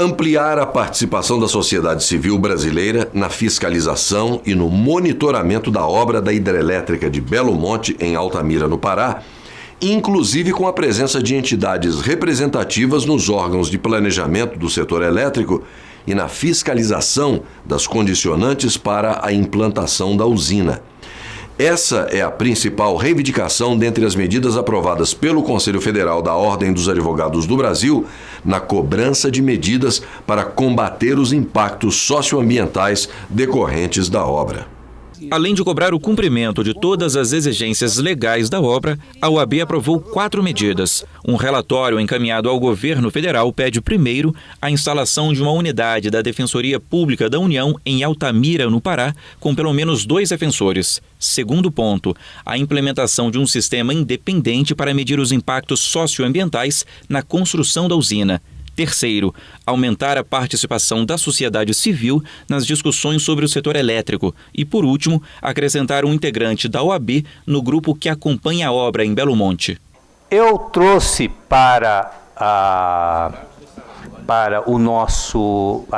Ampliar a participação da sociedade civil brasileira na fiscalização e no monitoramento da obra da hidrelétrica de Belo Monte, em Altamira, no Pará, inclusive com a presença de entidades representativas nos órgãos de planejamento do setor elétrico e na fiscalização das condicionantes para a implantação da usina. Essa é a principal reivindicação dentre as medidas aprovadas pelo Conselho Federal da Ordem dos Advogados do Brasil na cobrança de medidas para combater os impactos socioambientais decorrentes da obra. Além de cobrar o cumprimento de todas as exigências legais da obra, a OAB aprovou 4 medidas. Um relatório encaminhado ao governo federal pede, primeiro, a instalação de uma unidade da Defensoria Pública da União em Altamira, no Pará, com pelo menos 2 defensores. Segundo ponto, a implementação de um sistema independente para medir os impactos socioambientais na construção da usina. Terceiro, aumentar a participação da sociedade civil nas discussões sobre o setor elétrico. E, por último, acrescentar um integrante da OAB no grupo que acompanha a obra em Belo Monte. Eu trouxe para a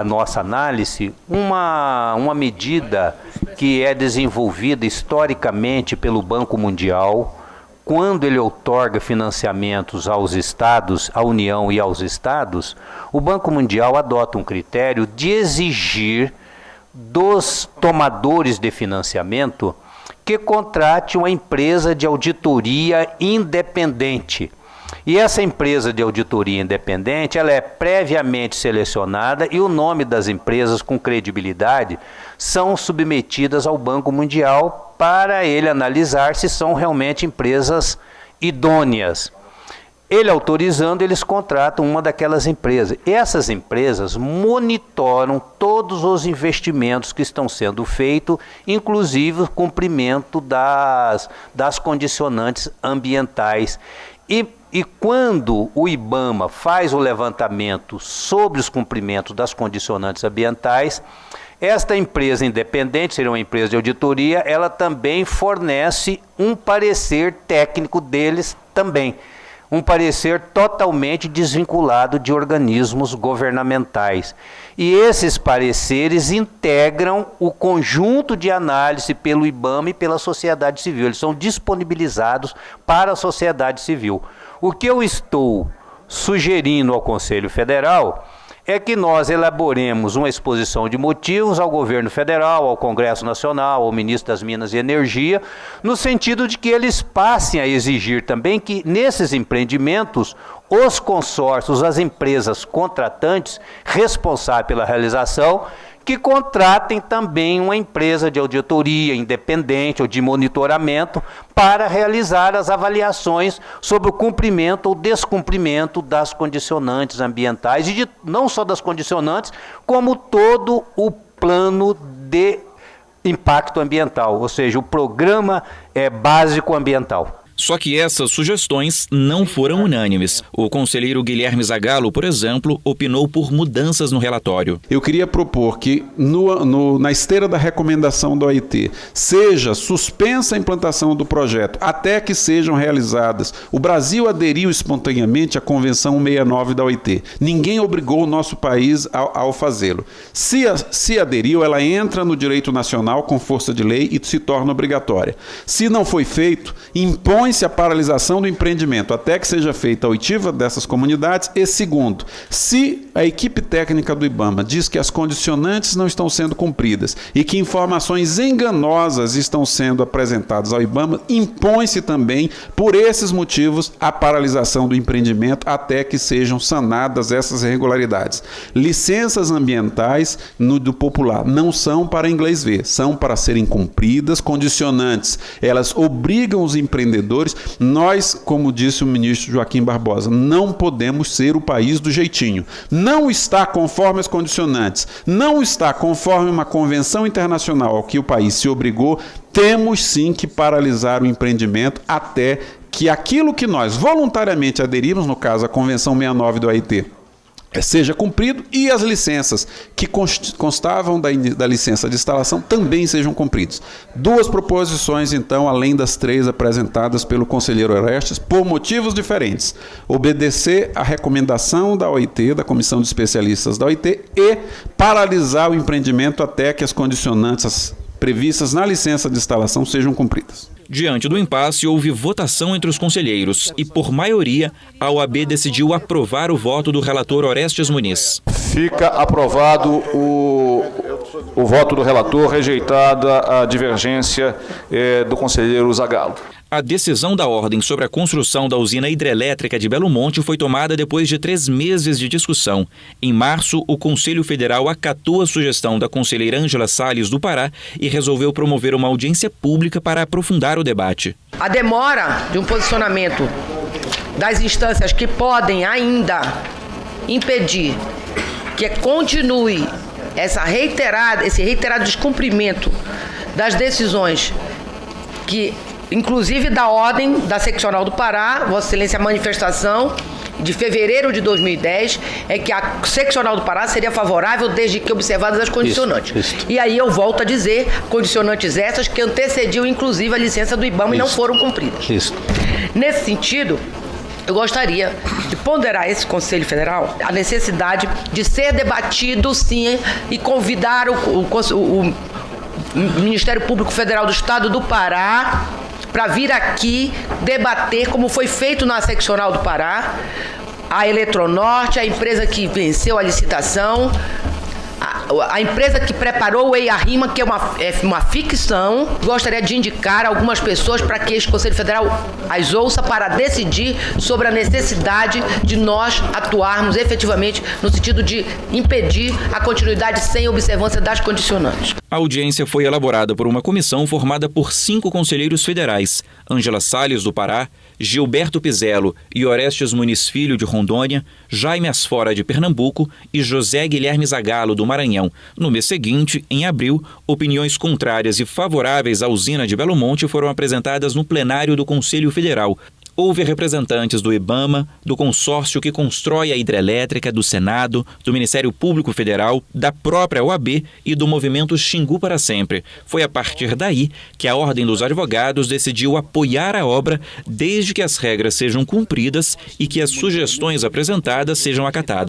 nossa análise uma medida que é desenvolvida historicamente pelo Banco Mundial. Quando ele outorga financiamentos aos estados, à União e aos estados, o Banco Mundial adota um critério de exigir dos tomadores de financiamento que contrate uma empresa de auditoria independente. E essa empresa de auditoria independente, ela é previamente selecionada e o nome das empresas com credibilidade são submetidas ao Banco Mundial para ele analisar se são realmente empresas idôneas. Ele autorizando, eles contratam uma daquelas empresas. E essas empresas monitoram todos os investimentos que estão sendo feitos, inclusive o cumprimento das condicionantes ambientais. E quando o IBAMA faz o levantamento sobre os cumprimentos das condicionantes ambientais, esta empresa independente, seria uma empresa de auditoria, ela também fornece um parecer técnico deles também. Um parecer totalmente desvinculado de organismos governamentais. E esses pareceres integram o conjunto de análise pelo IBAMA e pela sociedade civil. Eles são disponibilizados para a sociedade civil. O que eu estou sugerindo ao Conselho Federal é que nós elaboremos uma exposição de motivos ao governo federal, ao Congresso Nacional, ao ministro das Minas e Energia, no sentido de que eles passem a exigir também que nesses empreendimentos os consórcios, as empresas contratantes responsáveis pela realização, que contratem também uma empresa de auditoria independente ou de monitoramento para realizar as avaliações sobre o cumprimento ou descumprimento das condicionantes ambientais, e não só das condicionantes, como todo o plano de impacto ambiental, ou seja, o programa básico ambiental. Só que essas sugestões não foram unânimes. O conselheiro Guilherme Zagallo, por exemplo, opinou por mudanças no relatório. Eu queria propor que, na esteira da recomendação da OIT, seja suspensa a implantação do projeto até que sejam realizadas. O Brasil aderiu espontaneamente à Convenção 69 da OIT. Ninguém obrigou o nosso país ao fazê-lo. Se aderiu, ela entra no direito nacional com força de lei e se torna obrigatória. Se não foi feito, impõe-se a paralisação do empreendimento até que seja feita a oitiva dessas comunidades. E segundo, se a equipe técnica do IBAMA diz que as condicionantes não estão sendo cumpridas e que informações enganosas estão sendo apresentadas ao IBAMA, impõe-se também, por esses motivos, a paralisação do empreendimento até que sejam sanadas essas irregularidades. Licenças ambientais, do popular, não são para inglês ver, são para serem cumpridas. Condicionantes, elas obrigam os empreendedores. Nós, como disse o ministro Joaquim Barbosa, não podemos ser o país do jeitinho. Não está conforme as condicionantes, não está conforme uma convenção internacional ao que o país se obrigou, temos sim que paralisar o empreendimento até que aquilo que nós voluntariamente aderimos, no caso a Convenção 69 do OIT, seja cumprido e as licenças que constavam da licença de instalação também sejam cumpridas. 2 proposições, então, além das 3 apresentadas pelo conselheiro Orestes, por motivos diferentes. Obedecer à recomendação da OIT, da Comissão de Especialistas da OIT, e paralisar o empreendimento até que as condicionantes previstas na licença de instalação sejam cumpridas. Diante do impasse, houve votação entre os conselheiros e, por maioria, a OAB decidiu aprovar o voto do relator Orestes Muniz. Fica aprovado o voto do relator, rejeitada a divergência do conselheiro Zagallo. A decisão da ordem sobre a construção da usina hidrelétrica de Belo Monte foi tomada depois de 3 meses de discussão. Em março, o Conselho Federal acatou a sugestão da conselheira Ângela Salles do Pará e resolveu promover uma audiência pública para aprofundar o debate. A demora de um posicionamento das instâncias que podem ainda impedir que continue esse reiterado descumprimento das decisões que, inclusive da ordem da Seccional do Pará, Vossa Excelência, a manifestação de fevereiro de 2010 é que a Seccional do Pará seria favorável desde que observadas as condicionantes. Isso. E aí eu volto a dizer, condicionantes essas que antecediam inclusive a licença do IBAMA e não foram cumpridas. Nesse sentido, eu gostaria de ponderar esse Conselho Federal a necessidade de ser debatido, sim, e convidar o Ministério Público Federal do Estado do Pará para vir aqui debater, como foi feito na Seccional do Pará, a Eletronorte, a empresa que venceu a licitação, a empresa que preparou o EIA-RIMA, que é uma ficção. Gostaria de indicar algumas pessoas para que este Conselho Federal as ouça para decidir sobre a necessidade de nós atuarmos efetivamente no sentido de impedir a continuidade sem observância das condicionantes. A audiência foi elaborada por uma comissão formada por 5 conselheiros federais: Ângela Salles, do Pará, Gilberto Pizello e Orestes Muniz Filho, de Rondônia, Jaime Asfora, de Pernambuco e José Guilherme Zagallo, do Maranhão. No mês seguinte, em abril, opiniões contrárias e favoráveis à usina de Belo Monte foram apresentadas no plenário do Conselho Federal. Houve representantes do IBAMA, do consórcio que constrói a hidrelétrica, do Senado, do Ministério Público Federal, da própria OAB e do movimento Xingu para Sempre. Foi a partir daí que a Ordem dos Advogados decidiu apoiar a obra desde que as regras sejam cumpridas e que as sugestões apresentadas sejam acatadas.